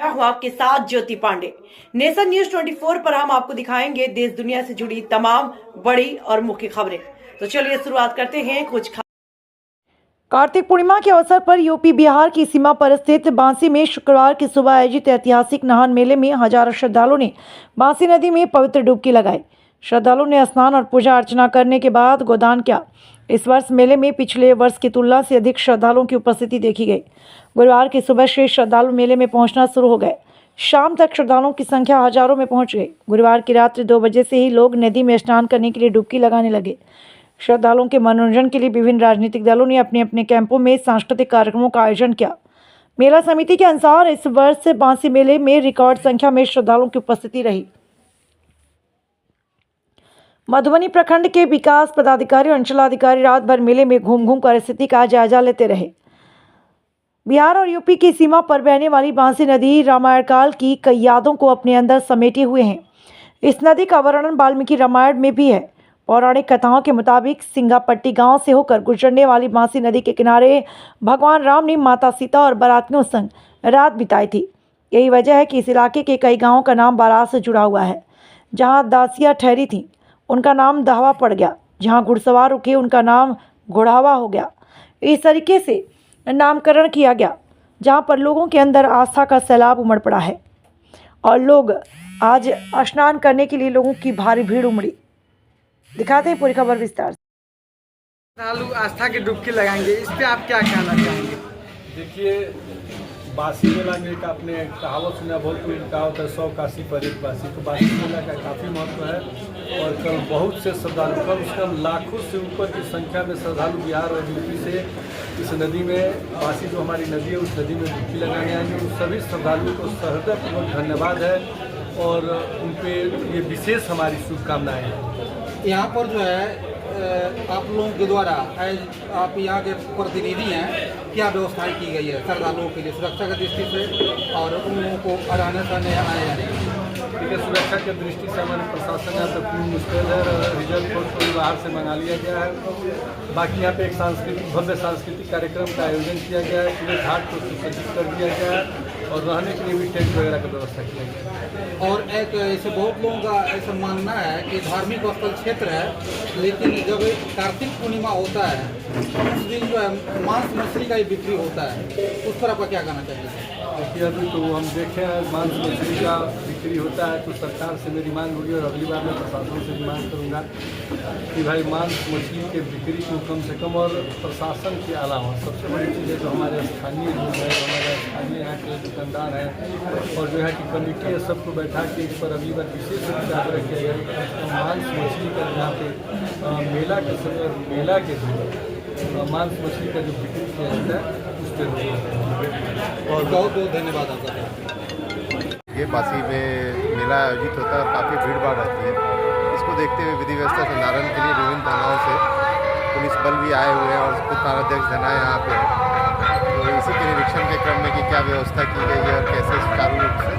हुआ के साथ ज्योति पांडे। नेशन न्यूज 24 पर हम आपको दिखाएंगे देश दुनिया से जुड़ी तमाम बड़ी और मुख्य खबरें। तो चलिए शुरुआत करते हैं कुछ कार्तिक पूर्णिमा के अवसर पर यूपी बिहार की सीमा पर स्थित बांसी में शुक्रवार की सुबह आयोजित ऐतिहासिक नहान मेले में हजारों श्रद्धालुओं ने बांसी नदी में पवित्र डुबकी लगाई। श्रद्धालुओं ने स्नान और पूजा अर्चना करने के बाद गोदान किया। इस वर्ष मेले में पिछले वर्ष की तुलना से अधिक श्रद्धालुओं की उपस्थिति देखी गई। गुरुवार की सुबह से श्रद्धालु मेले में पहुंचना शुरू हो गए। शाम तक श्रद्धालुओं की संख्या हजारों में पहुंच गई। गुरुवार की रात्रि 2 बजे से ही लोग नदी में स्नान करने के लिए डुबकी लगाने लगे। श्रद्धालुओं के मनोरंजन के लिए विभिन्न राजनीतिक दलों ने अपने अपने कैंपों में सांस्कृतिक कार्यक्रमों का आयोजन किया। मेला समिति के अनुसार इस वर्ष बांसी मेले में रिकॉर्ड संख्या में श्रद्धालुओं की उपस्थिति रही। मधुबनी प्रखंड के विकास पदाधिकारी और अंचलाधिकारी रात भर मेले में घूम घूम कर स्थिति का जायजा लेते रहे। बिहार और यूपी की सीमा पर बहने वाली बांसी नदी रामायण काल की कई यादों को अपने अंदर समेटे हुए है। इस नदी का वर्णन वाल्मीकि रामायण में भी है। पौराणिक कथाओं के मुताबिक सिंगापट्टी गांव से होकर गुजरने वाली बांसी नदी के किनारे भगवान राम ने माता सीता और बारातियों संग रात बिताई थी। यही वजह है कि इस इलाके के कई गाँवों का नाम बारात से जुड़ा हुआ है। जहाँ दासियाँ ठहरी थीं उनका नाम दहवा पड़ गया। जहाँ घुड़सवार रुके उनका नाम घोड़ावा हो गया। इस तरीके से नामकरण किया गया। जहाँ पर लोगों के अंदर आस्था का सैलाब उमड़ पड़ा है और लोग आज स्नान करने के लिए लोगों की भारी भीड़ उमड़ी। दिखाते हैं पूरी खबर विस्तार से। श्रद्धालु आस्था की डुबकी लगाएंगे, इस पे आप क्या कहना चाहेंगे? देखिए, बासी मेला में एक आपने कहावत सुना, बहुत कोई कहावत है 100 काशी पर एक बासी। तो बासी मेला का काफ़ी महत्व है और कल बहुत से श्रद्धालु, कम से कम लाखों से ऊपर की संख्या में श्रद्धालु बिहार और यूपी से इस नदी में, बासी जो हमारी नदी है उस नदी में डुबकी लगाने आएंगे। उन सभी श्रद्धालुओं को सहृदयपूर्वक धन्यवाद है और उन पर ये विशेष हमारी शुभकामनाएँ हैं। यहाँ पर जो है आप लोगों के द्वारा आप यहाँ के प्रतिनिधि हैं, क्या व्यवस्थाएं की गई है श्रद्धालुओं के लिए सुरक्षा की दृष्टि से और उन लोगों को आने जाने जाने? ठीक है, सुरक्षा की दृष्टि से हमारे प्रशासन यहाँ पर पूर्ण मुश्किल है। रिजर्व फोर्स को भी बाहर से मंगा लिया गया है। बाकी यहाँ पे एक भव्य सांस्कृतिक कार्यक्रम का आयोजन किया गया है। पूरे घाट को सुसज्जित कर दिया गया है और रहने के लिए भी टेंट वगैरह की व्यवस्था की गई है। और एक ऐसे बहुत लोगों का ऐसा मानना है कि धार्मिक स्थल क्षेत्र है, लेकिन जब कार्तिक पूर्णिमा होता है उस दिन जो है मांस मछली का ही बिक्री होता है, उस पर आप क्या कहना चाहिए? देखिए, अभी तो हम देखे हैं मांस मछली का बिक्री होता है तो सरकार से मेरी मांग होगी और अगली बार मैं प्रशासन से भी मांग करूँगा कि भाई मांस मछली के बिक्री को कम से कम, और प्रशासन के अलावा सबसे बड़ी चीज़ है जो हमारे स्थानीय लोग हैं, हमारे स्थानीय यहाँ के दुकानदार हैं और जो है कि कमेटी है, सबको बैठा के इस पर अगली बार विशेष रूप से आग्रह किया जाए कि मांस मछली का जहाँ पे मेला के समय मेला के दिन मांस मछली का जो बिक्री किया जाता है उस पर और बहुत बहुत धन्यवाद आपका। ये बासी में मेला आयोजित होता है और काफ़ी भीड़ भाड़ रहती है। इसको देखते हुए विधि व्यवस्था संधारण के लिए विभिन्न थानाओं से पुलिस बल भी आए हुए हैं और खुद थानाध्यक्ष धना यहाँ पे है। तो इसी के निरीक्षण के क्रम में कि क्या व्यवस्था की गई है और कैसे सुचारू रूप से